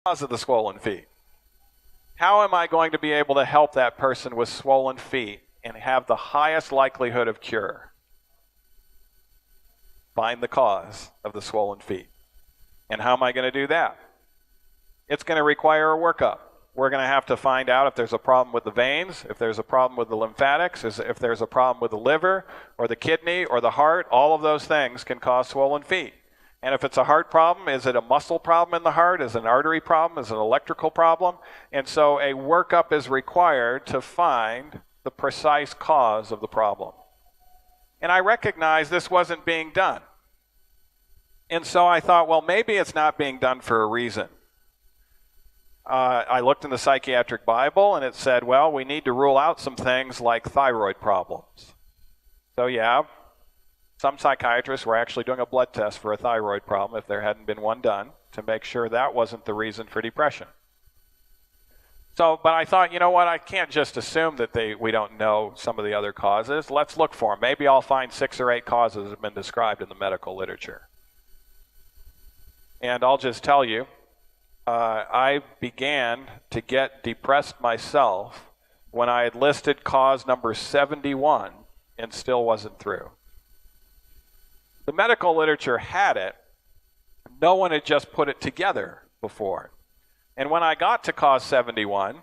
Cause of the swollen feet. How am I going to be able to help that person with swollen feet and have the highest likelihood of cure? Find the cause of the swollen feet. And how am I going to do that? It's going to require a workup. We're going to have to find out if there's a problem with the veins, if there's a problem with the lymphatics, if there's a problem with the liver or the kidney or the heart. All of those things can cause swollen feet. And if it's a heart problem, is it a muscle problem in the heart? Is it an artery problem? Is it an electrical problem? And so a workup is required to find the precise cause of the problem. And I recognize this wasn't being done. And so I thought, well, maybe it's not being done for a reason. I looked in the psychiatric Bible and it said, well, we need to rule out some things like thyroid problems. So yeah, some psychiatrists were actually doing a blood test for a thyroid problem if there hadn't been one done to make sure that wasn't the reason for depression. So, but I thought, you know what, I can't just assume that we don't know some of the other causes. Let's look for them. Maybe I'll find 6 or 8 causes that have been described in the medical literature. And I'll just tell you, I began to get depressed myself when I had listed cause number 71 and still wasn't through. The medical literature had it. No one had just put it together before. And when I got to cause 71,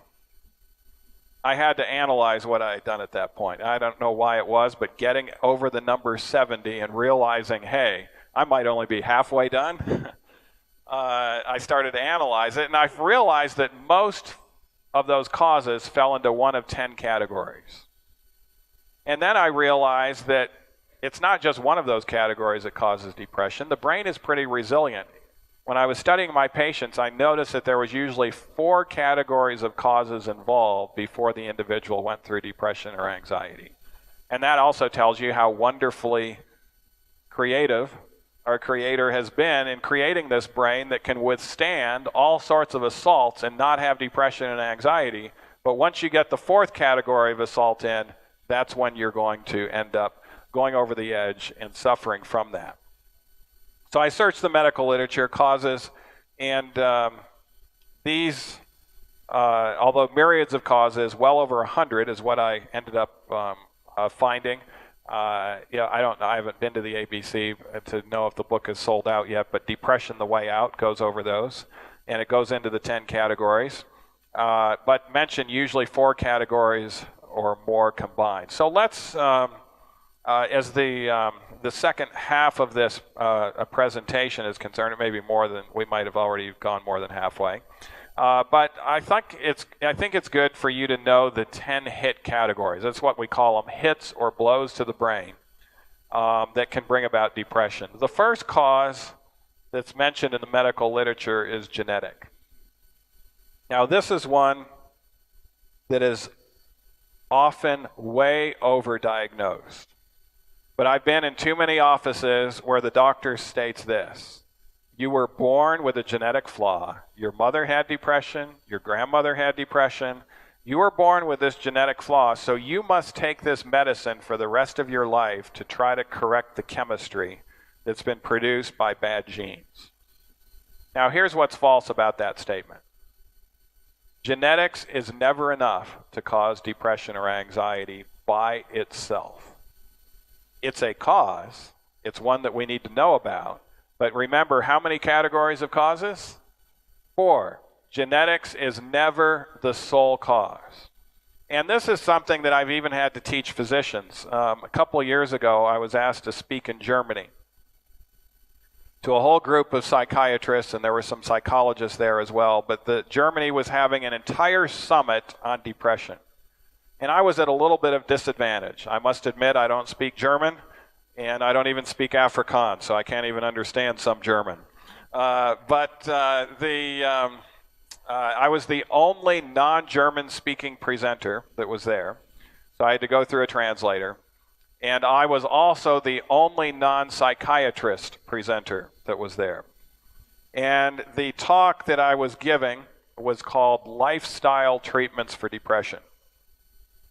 I had to analyze what I had done at that point. I don't know why it was, but getting over the number 70 and realizing, hey, I might only be halfway done, I started to analyze it, and I've realized that most of those causes fell into one of 10 categories. And then I realized that it's not just one of those categories that causes depression. The brain is pretty resilient. When I was studying my patients, I noticed that there was usually 4 categories of causes involved before the individual went through depression or anxiety. And that also tells you how wonderfully creative our Creator has been in creating this brain that can withstand all sorts of assaults and not have depression and anxiety. But once you get the 4th category of assault in, that's when you're going to end up going over the edge and suffering from that. So I searched the medical literature, causes, and these, although myriads of causes, well over 100 is what I ended up finding. I haven't been to the ABC to know if the book is sold out yet, but Depression: The Way Out goes over those, and it goes into the 10 categories. But mention usually 4 categories or more combined. So let's, as the second half of this presentation is concerned, it may be more than we might have already gone more than halfway. But I think it's good for you to know the 10 hit categories. That's what we call them, hits or blows to the brain that can bring about depression. The first cause that's mentioned in the medical literature is genetic. Now, this is one that is often way overdiagnosed. But I've been in too many offices where the doctor states this: you were born with a genetic flaw. Your mother had depression. Your grandmother had depression. You were born with this genetic flaw, so you must take this medicine for the rest of your life to try to correct the chemistry that's been produced by bad genes. Now, here's what's false about that statement. Genetics is never enough to cause depression or anxiety by itself. It's a cause. It's one that we need to know about. But remember, how many categories of causes? 4. Genetics is never the sole cause. And this is something that I've even had to teach physicians. A couple of years ago, I was asked to speak in Germany to a whole group of psychiatrists, and there were some psychologists there as well. But Germany was having an entire summit on depression. And I was at a little bit of disadvantage. I must admit, I don't speak German, and I don't even speak Afrikaans, so I can't even understand some German. I was the only non-German speaking presenter that was there, so I had to go through a translator. And I was also the only non-psychiatrist presenter that was there. And the talk that I was giving was called Lifestyle Treatments for Depression.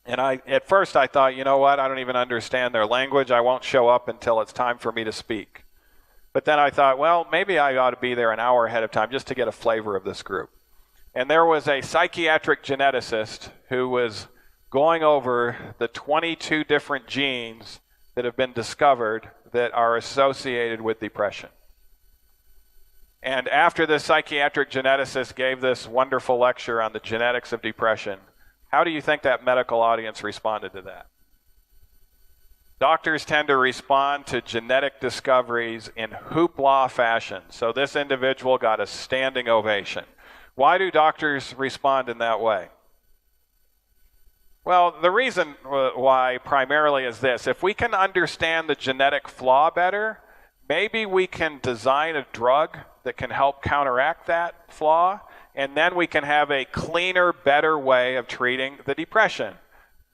And at first I thought, you know what, I don't even understand their language. I won't show up until it's time for me to speak. But then I thought, well, maybe I ought to be there an hour ahead of time just to get a flavor of this group. And there was a psychiatric geneticist who was going over the 22 different genes that have been discovered that are associated with depression. And after this psychiatric geneticist gave this wonderful lecture on the genetics of depression, how do you think that medical audience responded to that? Doctors tend to respond to genetic discoveries in hoopla fashion. So this individual got a standing ovation. Why do doctors respond in that way? Well, the reason why primarily is this. If we can understand the genetic flaw better, maybe we can design a drug that can help counteract that flaw, and then we can have a cleaner, better way of treating the depression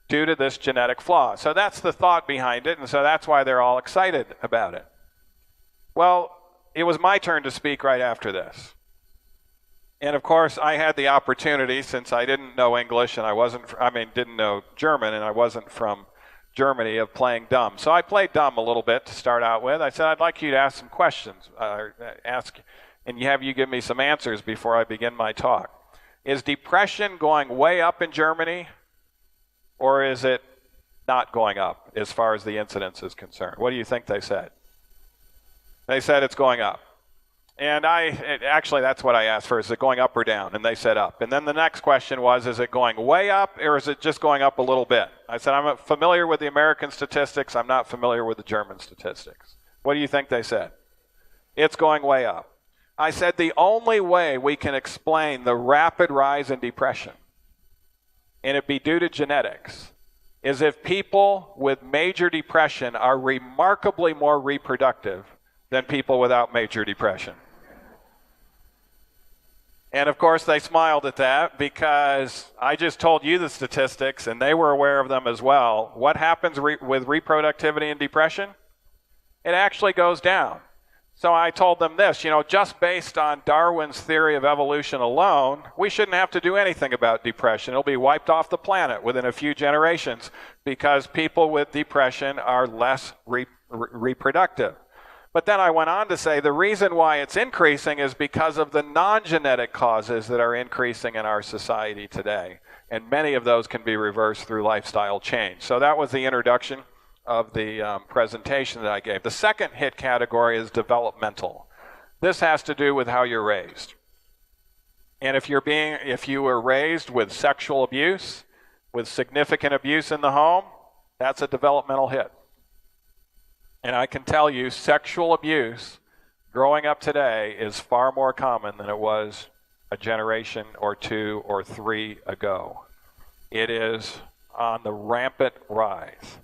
due to this genetic flaw. So that's the thought behind it, and so that's why they're all excited about it. Well, it was my turn to speak right after this. And of course, I had the opportunity, since I didn't know English and didn't know German, and I wasn't from Germany, of playing dumb. So I played dumb a little bit to start out with. I said, I'd like you to ask some questions, and have you give me some answers before I begin my talk. Is depression going way up in Germany, or is it not going up as far as the incidence is concerned? What do you think they said? They said it's going up. And actually, that's what I asked for. Is it going up or down? And they said up. And then the next question was, is it going way up, or is it just going up a little bit? I said, I'm familiar with the American statistics. I'm not familiar with the German statistics. What do you think they said? It's going way up. I said, the only way we can explain the rapid rise in depression, and it be due to genetics, is if people with major depression are remarkably more reproductive than people without major depression. And of course, they smiled at that because I just told you the statistics and they were aware of them as well. What happens with reproductivity and depression? It actually goes down. So I told them this, just based on Darwin's theory of evolution alone, we shouldn't have to do anything about depression. It'll be wiped off the planet within a few generations because people with depression are less reproductive. But then I went on to say the reason why it's increasing is because of the non-genetic causes that are increasing in our society today. And many of those can be reversed through lifestyle change. So that was the introduction of the presentation that I gave. The second hit category is developmental. This has to do with how you're raised. And if you were raised with sexual abuse, with significant abuse in the home, that's a developmental hit. And I can tell you, sexual abuse growing up today is far more common than it was a generation or two or three ago. It is on the rampant rise.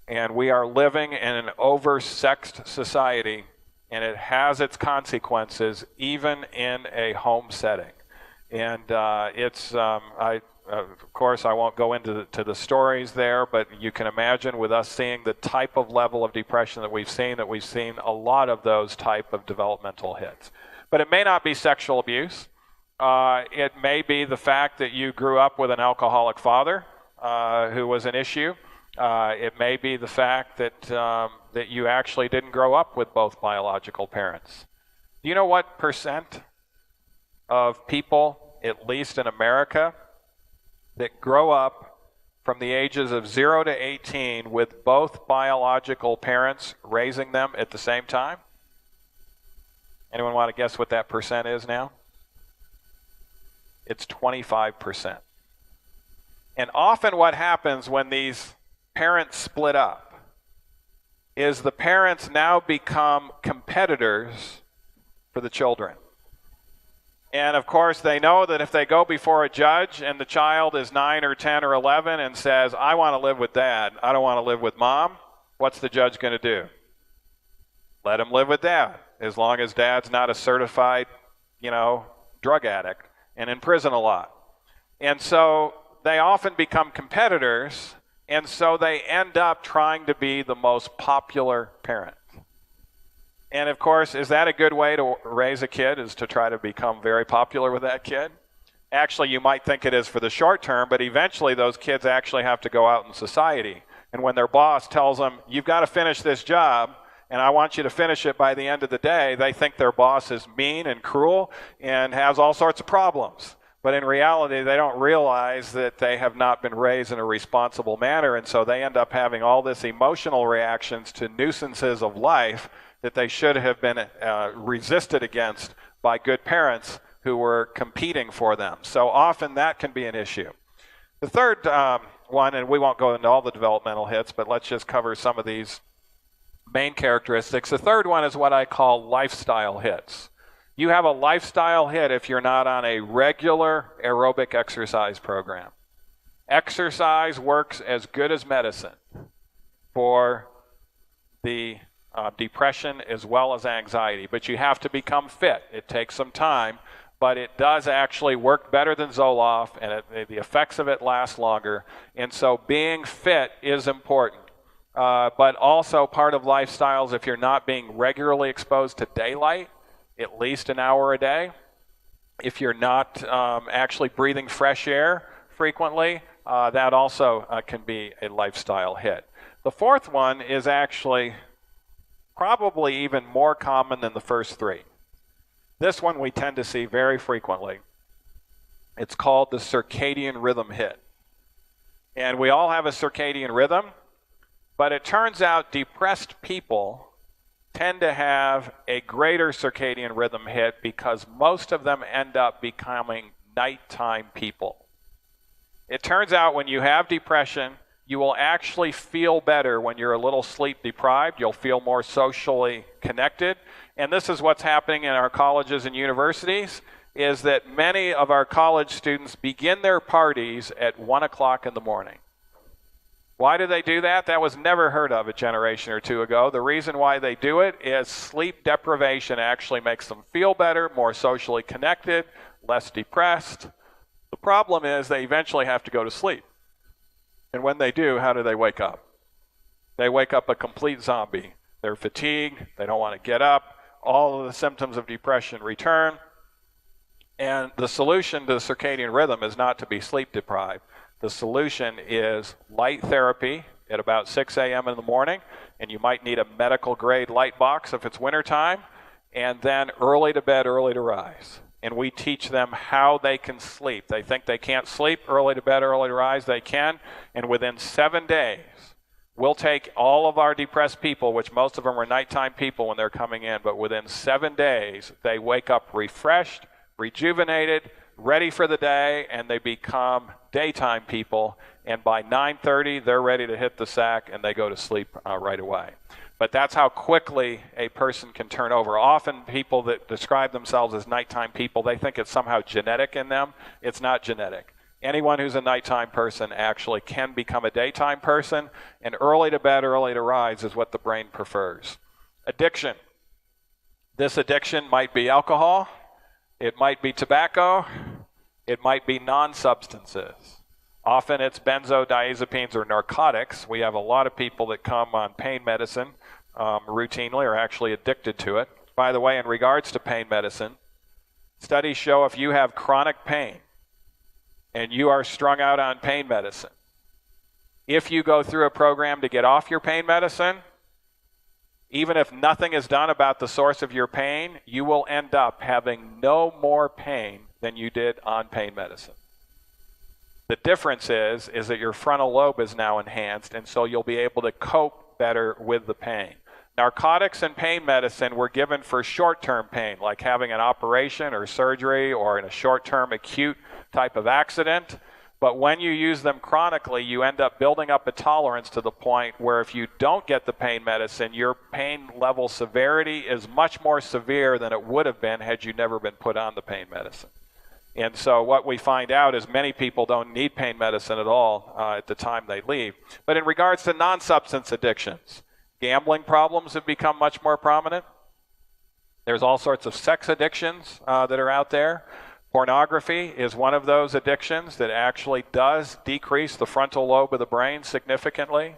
And we are living in an over-sexed society, and it has its consequences even in a home setting. And of course, I won't go into the stories there, but you can imagine with us seeing the type of level of depression that we've seen a lot of those type of developmental hits. But it may not be sexual abuse. It may be the fact that you grew up with an alcoholic father who was an issue. It may be the fact that you actually didn't grow up with both biological parents. Do you know what percent of people, at least in America, that grow up from the ages of 0 to 18 with both biological parents raising them at the same time? Anyone want to guess what that percent is now? It's 25%. And often what happens when these parents split up is the parents now become competitors for the children. And of course, they know that if they go before a judge and the child is 9 or 10 or 11 and says, I want to live with dad, I don't want to live with mom, what's the judge going to do? Let him live with dad, as long as dad's not a certified, drug addict and in prison a lot. And so they often become competitors, and so they end up trying to be the most popular parent. And of course, is that a good way to raise a kid, is to try to become very popular with that kid? Actually, you might think it is for the short term, but eventually those kids actually have to go out in society. And when their boss tells them, you've got to finish this job, and I want you to finish it by the end of the day, they think their boss is mean and cruel and has all sorts of problems. But in reality, they don't realize that they have not been raised in a responsible manner, and so they end up having all this emotional reactions to nuisances of life that they should have been resisted against by good parents who were competing for them. So often that can be an issue. The third one, and we won't go into all the developmental hits, but let's just cover some of these main characteristics. The third one is what I call lifestyle hits. You have a lifestyle hit if you're not on a regular aerobic exercise program. Exercise works as good as medicine for the depression as well as anxiety, but you have to become fit. It takes some time, but it does actually work better than Zoloft, and the effects of it last longer. And so being fit is important. But also part of lifestyles, if you're not being regularly exposed to daylight, at least an hour a day, if you're not actually breathing fresh air frequently, that also can be a lifestyle hit. The fourth one is actually probably even more common than the first three. This one we tend to see very frequently. It's called the circadian rhythm hit. And we all have a circadian rhythm, but it turns out depressed people tend to have a greater circadian rhythm hit because most of them end up becoming nighttime people. It turns out when you have depression, you will actually feel better when you're a little sleep deprived. You'll feel more socially connected. And this is what's happening in our colleges and universities, is that many of our college students begin their parties at 1 o'clock in the morning. Why do they do that? That was never heard of a generation or two ago. The reason why they do it is sleep deprivation actually makes them feel better, more socially connected, less depressed. The problem is they eventually have to go to sleep. And when they do, how do they wake up? They wake up a complete zombie. They're fatigued, they don't want to get up, all of the symptoms of depression return. And the solution to the circadian rhythm is not to be sleep deprived. The solution is light therapy at about 6 a.m. in the morning, and you might need a medical grade light box if it's wintertime, and then early to bed, early to rise. And we teach them how they can sleep. They think they can't sleep, early to bed, early to rise, they can. And within 7 days, we'll take all of our depressed people, which most of them are nighttime people when they're coming in, but within 7 days, they wake up refreshed, rejuvenated, ready for the day, and they become daytime people, and by 9:30 they're ready to hit the sack and they go to sleep right away. But that's how quickly a person can turn over. Often people that describe themselves as nighttime people, they think it's somehow genetic in them. It's not genetic. Anyone who's a nighttime person actually can become a daytime person, and early to bed, early to rise is what the brain prefers. Addiction. This addiction might be alcohol, it might be tobacco, it might be non-substances. Often it's benzodiazepines or narcotics. We have a lot of people that come on pain medicine routinely or actually addicted to it. By the way, in regards to pain medicine, studies show if you have chronic pain and you are strung out on pain medicine, if you go through a program to get off your pain medicine, even if nothing is done about the source of your pain, you will end up having no more pain than you did on pain medicine. The difference is that your frontal lobe is now enhanced, and so you'll be able to cope better with the pain. Narcotics and pain medicine were given for short-term pain, like having an operation or surgery or in a short-term acute type of accident. But when you use them chronically, you end up building up a tolerance to the point where if you don't get the pain medicine, your pain level severity is much more severe than it would have been had you never been put on the pain medicine. And so what we find out is many people don't need pain medicine at all at the time they leave. But in regards to non-substance addictions, gambling problems have become much more prominent. There's all sorts of sex addictions that are out there. Pornography is one of those addictions that actually does decrease the frontal lobe of the brain significantly.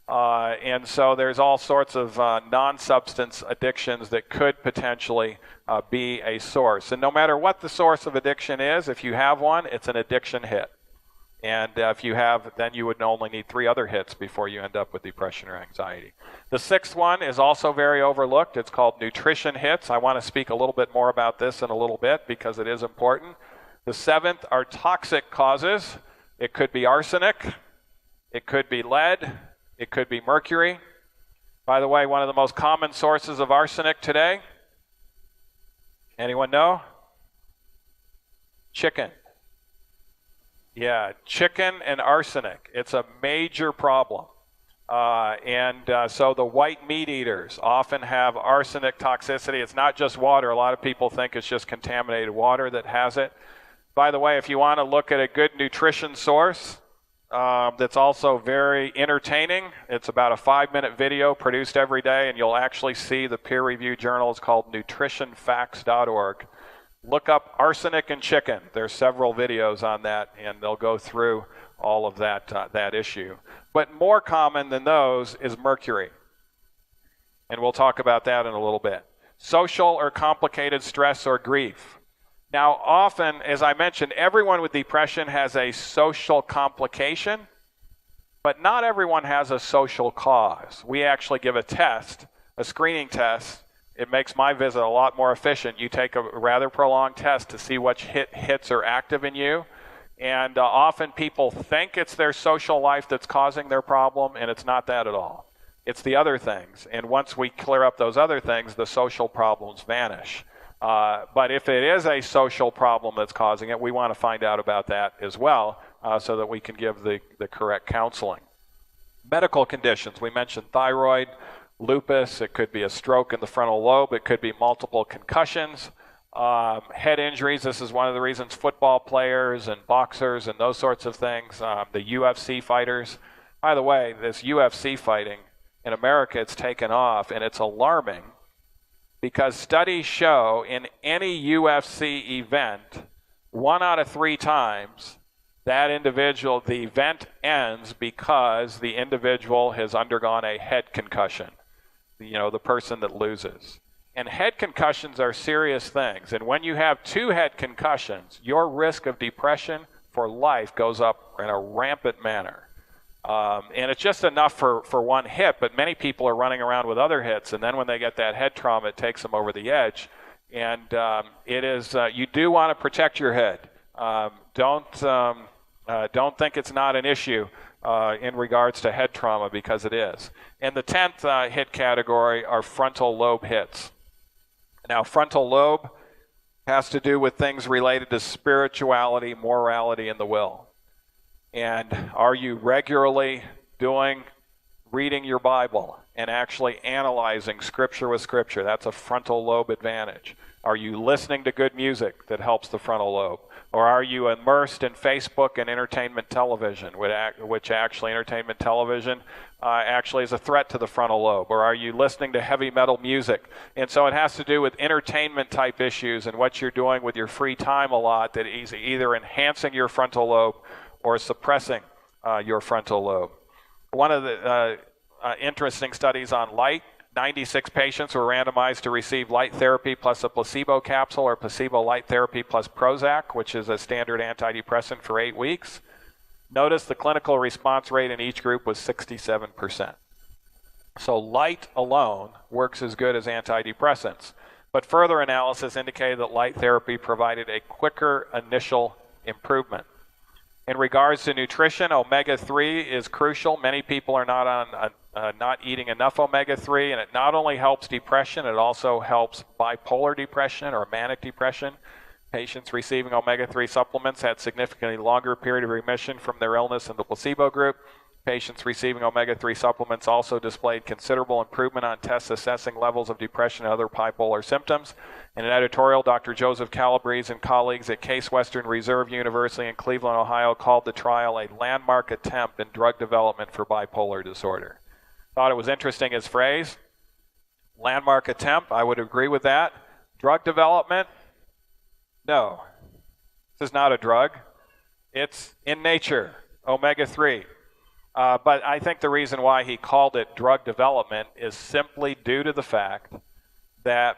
And so there's all sorts of non-substance addictions that could potentially be a source. And no matter what the source of addiction is, if you have one, it's an addiction hit. And if you have, then you would only need 3 other hits before you end up with depression or anxiety. The 6th one is also very overlooked. It's called nutrition hits. I want to speak a little bit more about this in a little bit because it is important. The 7th are toxic causes. It could be arsenic, it could be lead, it could be mercury. By the way, one of the most common sources of arsenic today, anyone know? Chicken. Yeah, chicken and arsenic. It's a major problem. So the white meat eaters often have arsenic toxicity. It's not just water. A lot of people think it's just contaminated water that has it. By the way, if you want to look at a good nutrition source that's also very entertaining, it's about a 5-minute video produced every day, and you'll actually see the peer-reviewed journal. It's called nutritionfacts.org. Look up arsenic and chicken. There's several videos on that, and they'll go through all of that issue. But more common than those is mercury, and we'll talk about that in a little bit. Social or complicated stress or grief. Now, often, as I mentioned, everyone with depression has a social complication, but not everyone has a social cause. We actually give a test, a screening test. It makes my visit a lot more efficient. You take a rather prolonged test to see which hits are active in you. And often people think it's their social life that's causing their problem, and it's not that at all. It's the other things. And once we clear up those other things, the social problems vanish. But if it is a social problem that's causing it, we want to find out about that as well so that we can give the correct counseling. Medical conditions. We mentioned thyroid, lupus. It could be a stroke in the frontal lobe. It could be multiple concussions. Head injuries. This is one of the reasons football players and boxers and those sorts of things, the UFC fighters. By the way, this UFC fighting, in America, it's taken off, and it's alarming because studies show in any UFC event, 1 out of 3 times, that individual, the event ends because the individual has undergone a head concussion, the person that loses. And head concussions are serious things. And when you have 2 head concussions, your risk of depression for life goes up in a rampant manner. And it's just enough for one hit, but many people are running around with other hits. And then when they get that head trauma, it takes them over the edge. And it is you do want to protect your head. Don't think it's not an issue in regards to head trauma, because it is. And the 10th hit category are frontal lobe hits. Now, frontal lobe has to do with things related to spirituality, morality, and the will. And are you regularly reading your Bible and actually analyzing Scripture with Scripture? That's a frontal lobe advantage. Are you listening to good music that helps the frontal lobe? Or are you immersed in Facebook and entertainment television, which actually entertainment television actually is a threat to the frontal lobe? Or are you listening to heavy metal music? And so it has to do with entertainment type issues and what you're doing with your free time a lot that is either enhancing your frontal lobe or suppressing your frontal lobe. One of the interesting studies on light, 96 patients were randomized to receive light therapy plus a placebo capsule or placebo light therapy plus Prozac, which is a standard antidepressant, for 8 weeks. Notice the clinical response rate in each group was 67%. So light alone works as good as antidepressants. But further analysis indicated that light therapy provided a quicker initial improvement. In regards to nutrition, omega-3 is crucial. Many people are not eating enough omega-3, and it not only helps depression, it also helps bipolar depression or manic depression. Patients receiving omega-3 supplements had significantly longer period of remission from their illness in the placebo group. Patients receiving omega-3 supplements also displayed considerable improvement on tests assessing levels of depression and other bipolar symptoms. In an editorial, Dr. Joseph Calabrese and colleagues at Case Western Reserve University in Cleveland, Ohio, called the trial a landmark attempt in drug development for bipolar disorder. Thought it was interesting, his phrase, landmark attempt. I would agree with that. Drug development? No. This is not a drug. It's in nature, omega-3. But I think the reason why he called it drug development is simply due to the fact that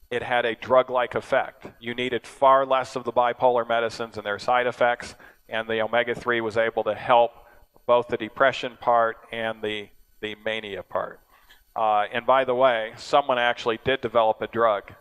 it had a drug-like effect. You needed far less of the bipolar medicines and their side effects, and the omega-3 was able to help both the depression part and the mania part. And by the way, someone actually did develop a drug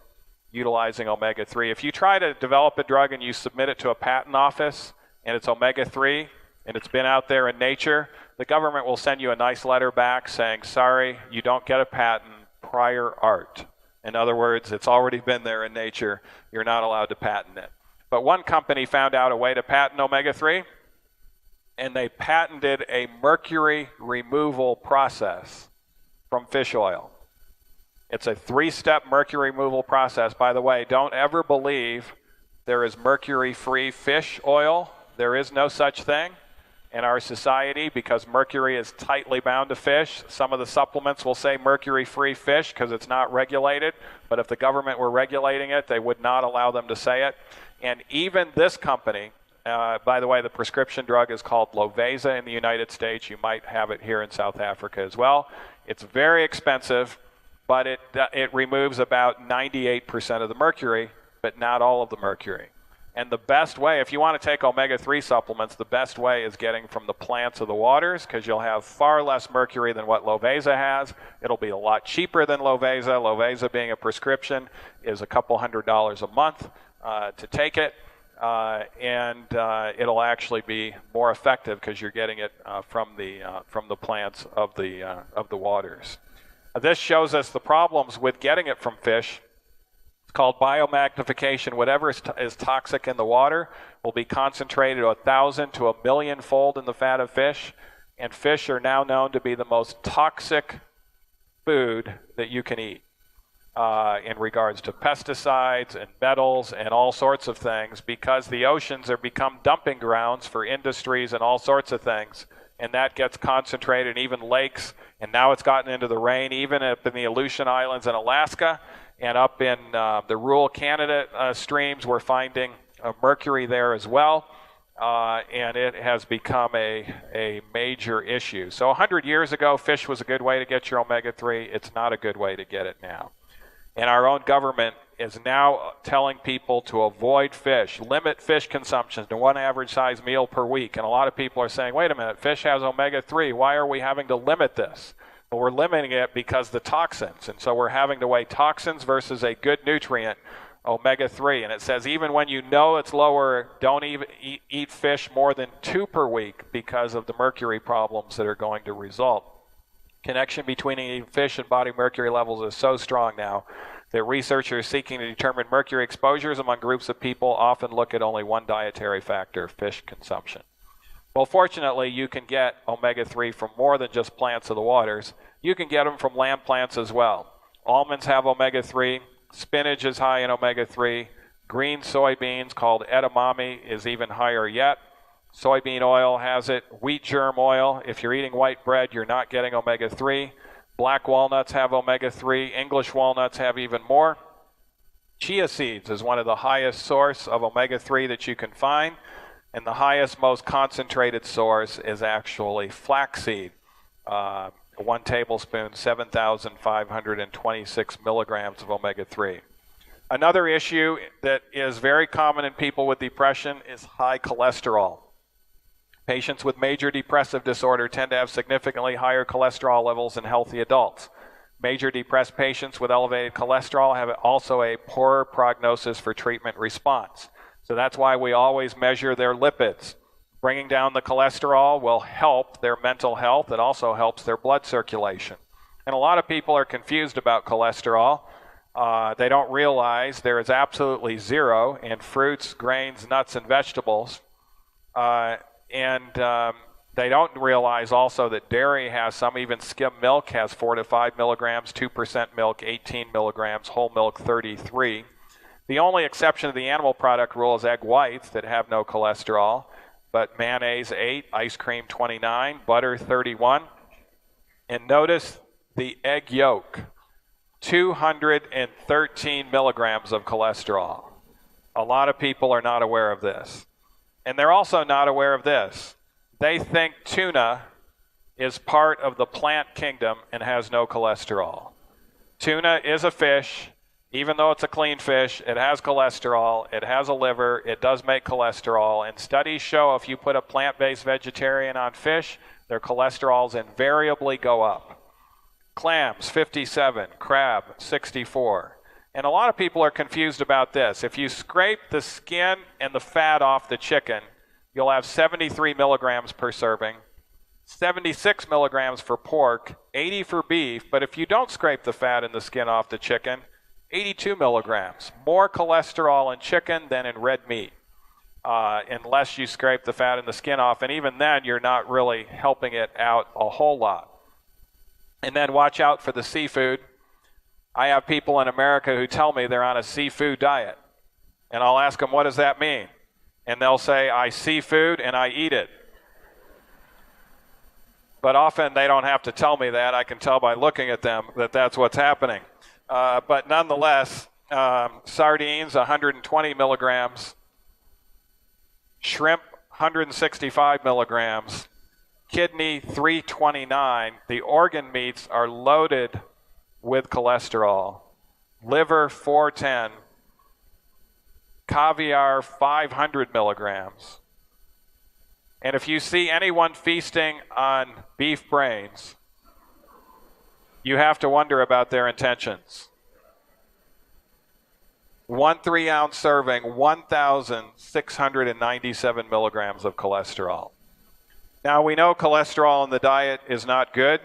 utilizing omega-3. If you try to develop a drug and you submit it to a patent office and it's omega-3 and it's been out there in nature, the government will send you a nice letter back saying, sorry, you don't get a patent, prior art. In other words, it's already been there in nature. You're not allowed to patent it. But one company found out a way to patent omega-3, and they patented a mercury removal process from fish oil. It's a 3-step mercury removal process. By the way, don't ever believe there is mercury-free fish oil. There is no such thing in our society because mercury is tightly bound to fish. Some of the supplements will say mercury-free fish because it's not regulated, but if the government were regulating it, they would not allow them to say it. And even this company, by the way, the prescription drug is called Lovesa in the United States. You might have it here in South Africa as well. It's very expensive, but it removes about 98% of the mercury, but not all of the mercury. And the best way, if you want to take omega-3 supplements, the best way is getting from the plants of the waters because you'll have far less mercury than what Lovesa has. It'll be a lot cheaper than Lovesa. Lovesa, being a prescription, is a couple $100s a month to take it. And it'll actually be more effective because you're getting it from the plants of the waters. This shows us the problems with getting it from fish. It's called biomagnification. Whatever is toxic in the water will be concentrated 1,000 to 1,000,000 fold in the fat of fish. And fish are now known to be the most toxic food that you can eat in regards to pesticides and metals and all sorts of things because the oceans have become dumping grounds for industries and all sorts of things. And that gets concentrated in even lakes. And now it's gotten into the rain, even up in the Aleutian Islands in Alaska. And up in the rural Canada streams, we're finding mercury there as well. And it has become a major issue. So 100 years ago, fish was a good way to get your omega-3. It's not a good way to get it now. And our own government is now telling people to avoid fish, limit fish consumption to 1 average size meal per week. And a lot of people are saying, wait a minute, fish has omega-3. Why are we having to limit this? Well, we're limiting it because the toxins. And so we're having to weigh toxins versus a good nutrient, omega-3. And it says even when you know it's lower, don't even eat fish more than 2 per week because of the mercury problems that are going to result. Connection between eating fish and body mercury levels is so strong now that researchers seeking to determine mercury exposures among groups of people often look at only one dietary factor, fish consumption. Well, fortunately, you can get omega-3 from more than just plants of the waters. You can get them from land plants as well. Almonds have omega-3. Spinach is high in omega-3. Green soybeans, called edamame, is even higher yet. Soybean oil has it. Wheat germ oil. If you're eating white bread, you're not getting omega-3. Black walnuts have omega-3. English walnuts have even more. Chia seeds is one of the highest source of omega-3 that you can find. And the highest, most concentrated source is actually flaxseed. 1 tablespoon, 7,526 milligrams of omega-3. Another issue that is very common in people with depression is high cholesterol. Patients with major depressive disorder tend to have significantly higher cholesterol levels than healthy adults. Major depressed patients with elevated cholesterol have also a poorer prognosis for treatment response. So that's why we always measure their lipids. Bringing down the cholesterol will help their mental health. It also helps their blood circulation. And a lot of people are confused about cholesterol. They don't realize there is absolutely zero in fruits, grains, nuts, and vegetables. They don't realize also that dairy has some, even skim milk has 4 to 5 milligrams, 2% milk, 18 milligrams, whole milk, 33. The only exception to the animal product rule is egg whites that have no cholesterol, but mayonnaise 8, ice cream 29, butter 31. And notice the egg yolk, 213 milligrams of cholesterol. A lot of people are not aware of this. And they're also not aware of this. They think tuna is part of the plant kingdom and has no cholesterol. Tuna is a fish. Even though it's a clean fish, it has cholesterol, it has a liver, it does make cholesterol, and studies show if you put a plant-based vegetarian on fish, their cholesterols invariably go up. Clams, 57, crab, 64. And a lot of people are confused about this. If you scrape the skin and the fat off the chicken, you'll have 73 milligrams per serving, 76 milligrams for pork, 80 for beef. But if you don't scrape the fat and the skin off the chicken, 82 milligrams. More cholesterol in chicken than in red meat, unless you scrape the fat and the skin off. And even then, you're not really helping it out a whole lot. And then watch out for the seafood. I have people in America who tell me they're on a seafood diet. And I'll ask them, what does that mean? And they'll say, I see food and I eat it. But often they don't have to tell me that. I can tell by looking at them that that's what's happening. But nonetheless, sardines, 120 milligrams. Shrimp, 165 milligrams. Kidney, 329. The organ meats are loaded with cholesterol. Liver, 410. Caviar, 500 milligrams. And if you see anyone feasting on beef brains, you have to wonder about their intentions. 1 3-ounce serving, 1,697 milligrams of cholesterol. Now, we know cholesterol in the diet is not good,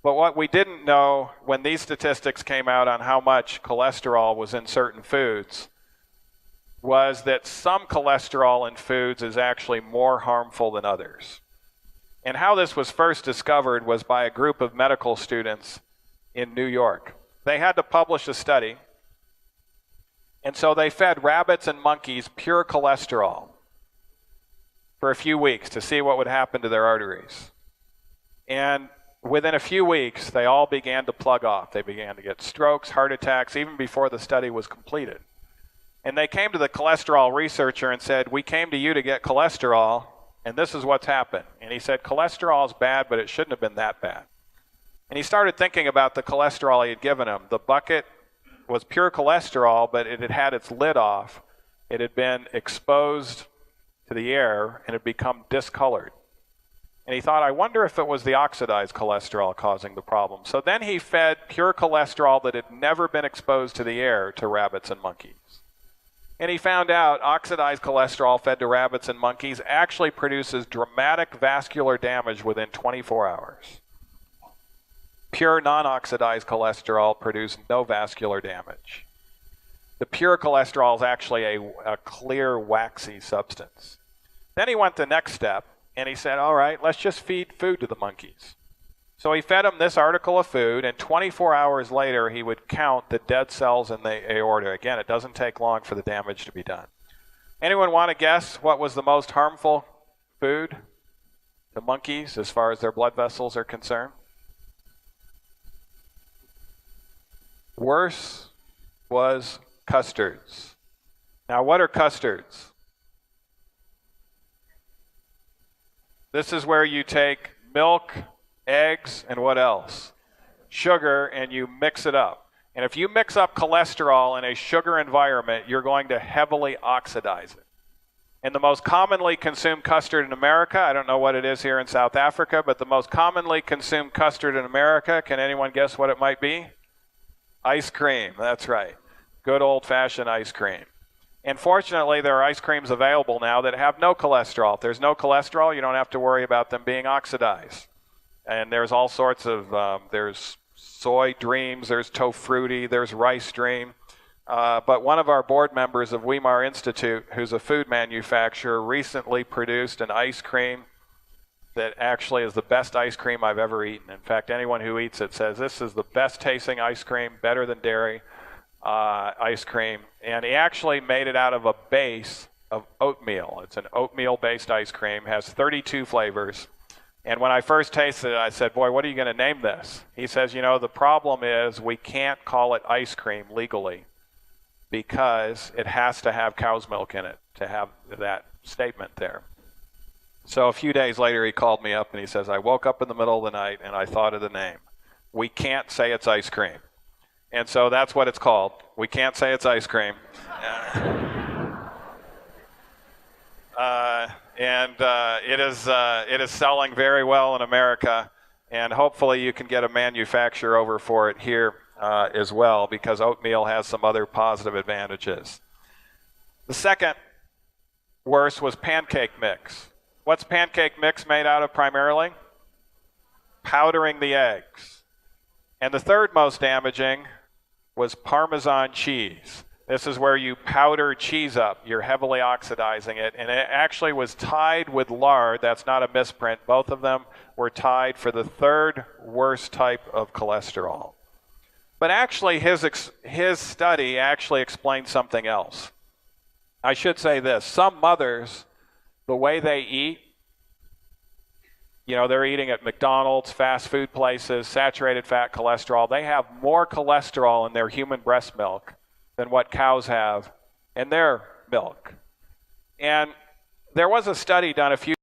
but what we didn't know when these statistics came out on how much cholesterol was in certain foods was that some cholesterol in foods is actually more harmful than others. And how this was first discovered was by a group of medical students in New York. They had to publish a study, and so they fed rabbits and monkeys pure cholesterol for a few weeks to see what would happen to their arteries. And within a few weeks, they all began to plug off. They began to get strokes, heart attacks, even before the study was completed. And they came to the cholesterol researcher and said, we came to you to get cholesterol, and this is what's happened. And he said, cholesterol is bad, but it shouldn't have been that bad. And he started thinking about the cholesterol he had given him. The bucket was pure cholesterol, but it had had its lid off. It had been exposed to the air and had become discolored. And he thought, I wonder if it was the oxidized cholesterol causing the problem. So then he fed pure cholesterol that had never been exposed to the air to rabbits and monkeys. And he found out oxidized cholesterol fed to rabbits and monkeys actually produces dramatic vascular damage within 24 hours. Pure non-oxidized cholesterol produced no vascular damage. The pure cholesterol is actually a clear, waxy substance. Then he went the next step, and he said, all right, let's just feed food to the monkeys. So he fed them this article of food, and 24 hours later, he would count the dead cells in the aorta. Again, it doesn't take long for the damage to be done. Anyone want to guess what was the most harmful food to monkeys as far as their blood vessels are concerned? Worse was custards. Now, what are custards? This is where you take milk, eggs, and what else? Sugar, and you mix it up. And if you mix up cholesterol in a sugar environment, you're going to heavily oxidize it. And the most commonly consumed custard in America, I don't know what it is here in South Africa, but the most commonly consumed custard in America, can anyone guess what it might be? Ice cream, that's right. Good old-fashioned ice cream. And fortunately, there are ice creams available now that have no cholesterol. If there's no cholesterol, you don't have to worry about them being oxidized. And there's all sorts of, there's Soy Dreams, there's Tofruity, there's Rice Dream. But one of our board members of Weimar Institute, who's a food manufacturer, recently produced an ice cream that actually is the best ice cream I've ever eaten. In fact, anyone who eats it says this is the best tasting ice cream, better than dairy ice cream. And he actually made it out of a base of oatmeal. It's an oatmeal-based ice cream, has 32 flavors. And when I first tasted it, I said, boy, what are you going to name this? He says, you know, the problem is we can't call it ice cream legally because it has to have cow's milk in it to have that statement there. So a few days later, he called me up and he says, I woke up in the middle of the night and I thought of the name. We can't say it's ice cream. And so that's what it's called. We can't say it's ice cream. It is selling very well in America, and hopefully you can get a manufacturer over for it here as well, because oatmeal has some other positive advantages. The second worst was pancake mix. What's pancake mix made out of primarily? Powdering the eggs. And the third most damaging was Parmesan cheese. This is where you powder cheese up. You're heavily oxidizing it. And it actually was tied with lard. That's not a misprint. Both of them were tied for the third worst type of cholesterol. But actually, his study actually explained something else. I should say this. Some mothers, the way they eat, they're eating at McDonald's, fast food places, saturated fat cholesterol. They have more cholesterol in their human breast milk than what cows have in their milk. And there was a study done a few